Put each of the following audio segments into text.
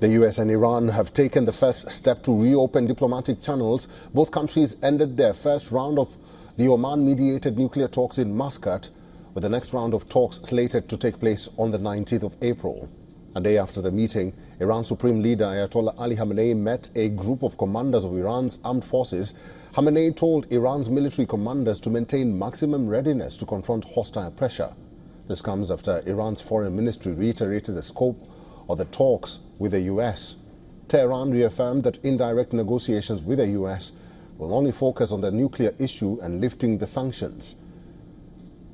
The US and Iran have taken the first step to reopen diplomatic channels. Both countries ended their first round of the Oman-mediated nuclear talks in Muscat, with the next round of talks slated to take place on the 19th of April. A day after the meeting, Iran's Supreme Leader Ayatollah Ali Khamenei met a group of commanders of Iran's armed forces. Khamenei told Iran's military commanders to maintain maximum readiness to confront hostile pressure. This comes after Iran's foreign ministry reiterated the scope of the talks with the US. Tehran reaffirmed that indirect negotiations with the US will only focus on the nuclear issue and lifting the sanctions.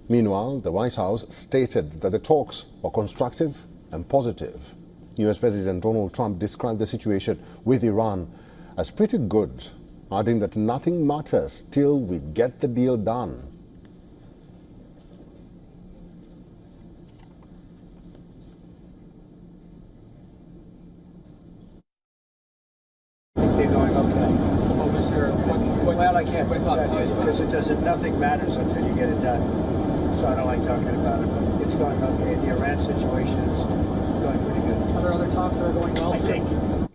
Meanwhile, the White House stated that the talks were constructive and positive. US President Donald Trump described the situation with Iran as pretty good, adding that nothing matters till we get the deal done. They're going okay. What was your, Well, I can't tell you because it doesn't. Nothing matters until you get it done. So I don't like talking about it, but it's going okay. The Iran situation is going pretty good. Are there other talks that are going well, I sir? think.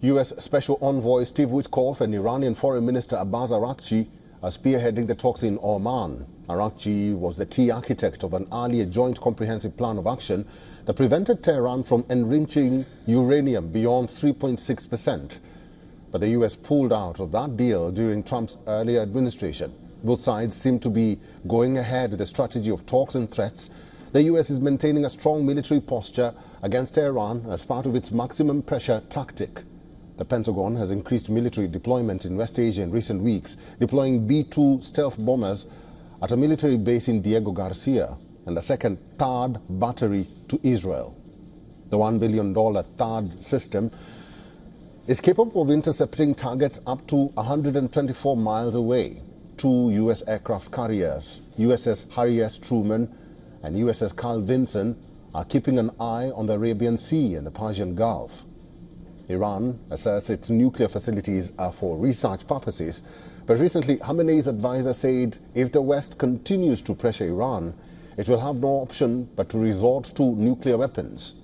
US Special Envoy Steve Witkoff and Iranian Foreign Minister Abbas Araghchi are spearheading the talks in Oman. Araghchi was the key architect of an earlier joint comprehensive plan of action that prevented Tehran from enriching uranium beyond 3.6%. But the US pulled out of that deal during Trump's earlier administration. Both sides seem to be going ahead with a strategy of talks and threats. The US is maintaining a strong military posture against Tehran as part of its maximum pressure tactic. The Pentagon has increased military deployment in West Asia in recent weeks, deploying B-2 stealth bombers at a military base in Diego Garcia and a second THAAD battery to Israel. The $1 billion THAAD system is capable of intercepting targets up to 124 miles away. Two U.S. aircraft carriers, USS Harry S. Truman and USS Carl Vinson, are keeping an eye on the Arabian Sea and the Persian Gulf. Iran asserts its nuclear facilities are for research purposes, but recently Khamenei's advisor said if the West continues to pressure Iran, it will have no option but to resort to nuclear weapons.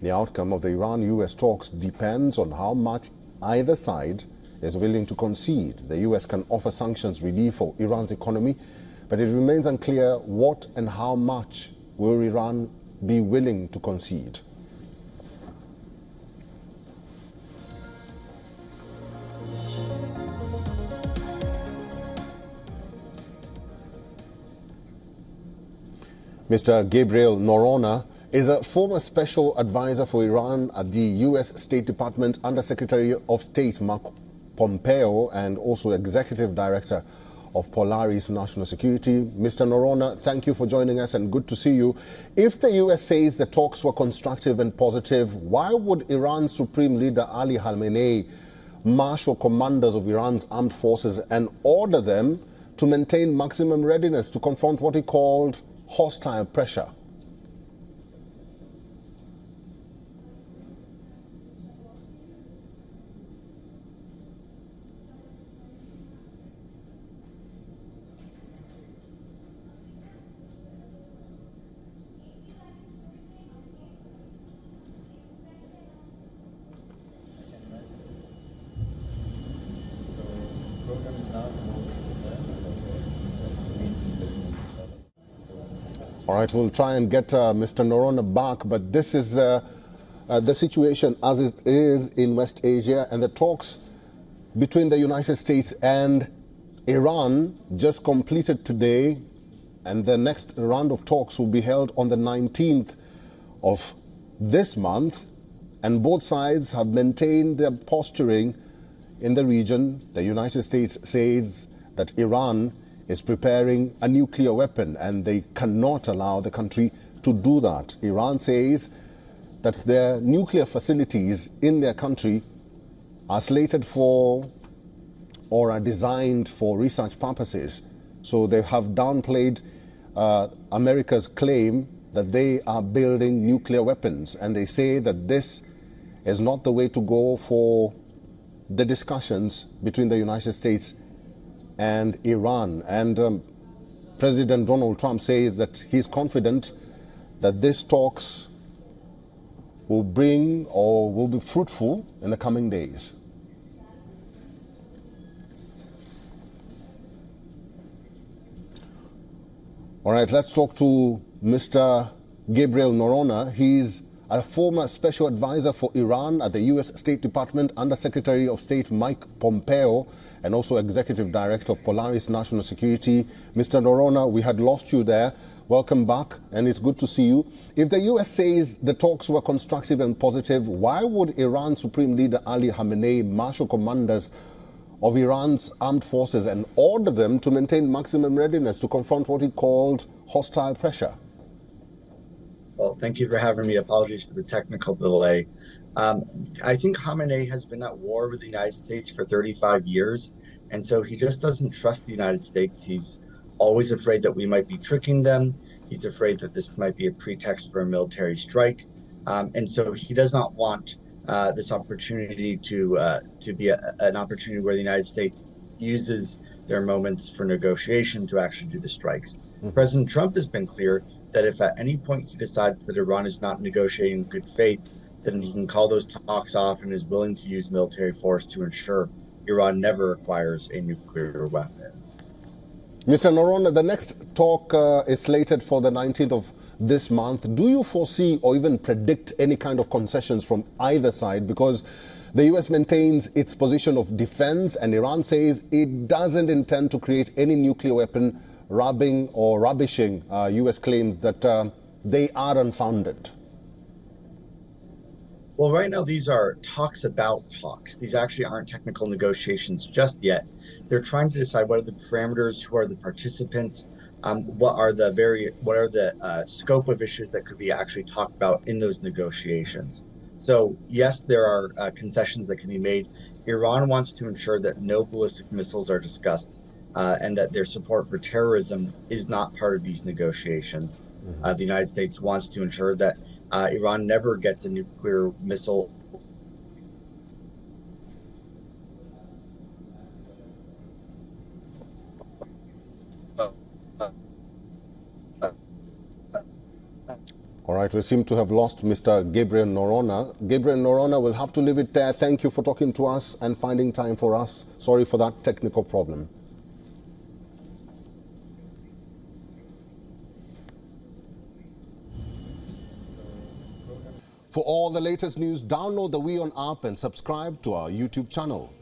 The outcome of the Iran-US talks depends on how much either side is willing to concede. The US can offer sanctions relief for Iran's economy, but it remains unclear what and how much will Iran be willing to concede. Mr. Gabriel Noronha is a former special advisor for Iran at the U.S. State Department Under Secretary of State Mark Pompeo and also Executive Director of Polaris National Security. Mr. Noronha, thank you for joining us and good to see you. If the U.S. says the talks were constructive and positive, why would Iran's Supreme Leader Ali Khamenei marshal commanders of Iran's armed forces and order them to maintain maximum readiness to confront what he called hostile pressure? All right, we'll try and get Mr. Noronha back, but this is the situation as it is in West Asia, and the talks between the United States and Iran just completed today, and the next round of talks will be held on the 19th of this month, and both sides have maintained their posturing in the region. The United States says that Iran is preparing a nuclear weapon and they cannot allow the country to do that. Iran says that their nuclear facilities in their country are slated for or are designed for research purposes. So they have downplayed America's claim that they are building nuclear weapons, and they say that this is not the way to go for the discussions between the United States and Iran. And President Donald Trump says that he's confident that these talks will bring or will be fruitful in the coming days? All right, let's talk to Mr. Gabriel Norona. He's a former special advisor for Iran at the U.S. State Department under Secretary of State Mike Pompeo and also Executive Director of Polaris National Security. Mr. Norona, we had lost you there. Welcome back, and it's good to see you. If the U.S. says the talks were constructive and positive, why would Iran Supreme Leader Ali Khamenei marshal commanders of Iran's armed forces and order them to maintain maximum readiness to confront what he called hostile pressure? Well, thank you for having me. Apologies for the technical delay. I think Khamenei has been at war with the United States for 35 years, and so he just doesn't trust the United States. He's always afraid that we might be tricking them. He's afraid that this might be a pretext for a military strike. And so he does not want this opportunity to be an opportunity where the United States uses their moments for negotiation to actually do the strikes. President Trump has been clear that if at any point he decides that Iran is not negotiating in good faith, then he can call those talks off and is willing to use military force to ensure Iran never acquires a nuclear weapon. Mr. Norona, the next talk is slated for the 19th of this month. Do you foresee or even predict any kind of concessions from either side? Because the U.S. maintains its position of defense and Iran says it doesn't intend to create any nuclear weapon, rubbishing U.S. claims that they are unfounded. Well, right now, these are talks about talks. These actually aren't technical negotiations just yet. They're trying to decide what are the parameters, who are the participants, what are the scope of issues that could be actually talked about in those negotiations. So yes, there are concessions that can be made. Iran wants to ensure that no ballistic missiles are discussed and that their support for terrorism is not part of these negotiations. The United States wants to ensure that Iran never gets a nuclear missile. All right, we seem to have lost Mr. Gabriel Norona. Gabriel Norona, we'll have to leave it there. Thank you for talking to us and finding time for us. Sorry for that technical problem. For all the latest news, download the WION app and subscribe to our YouTube channel.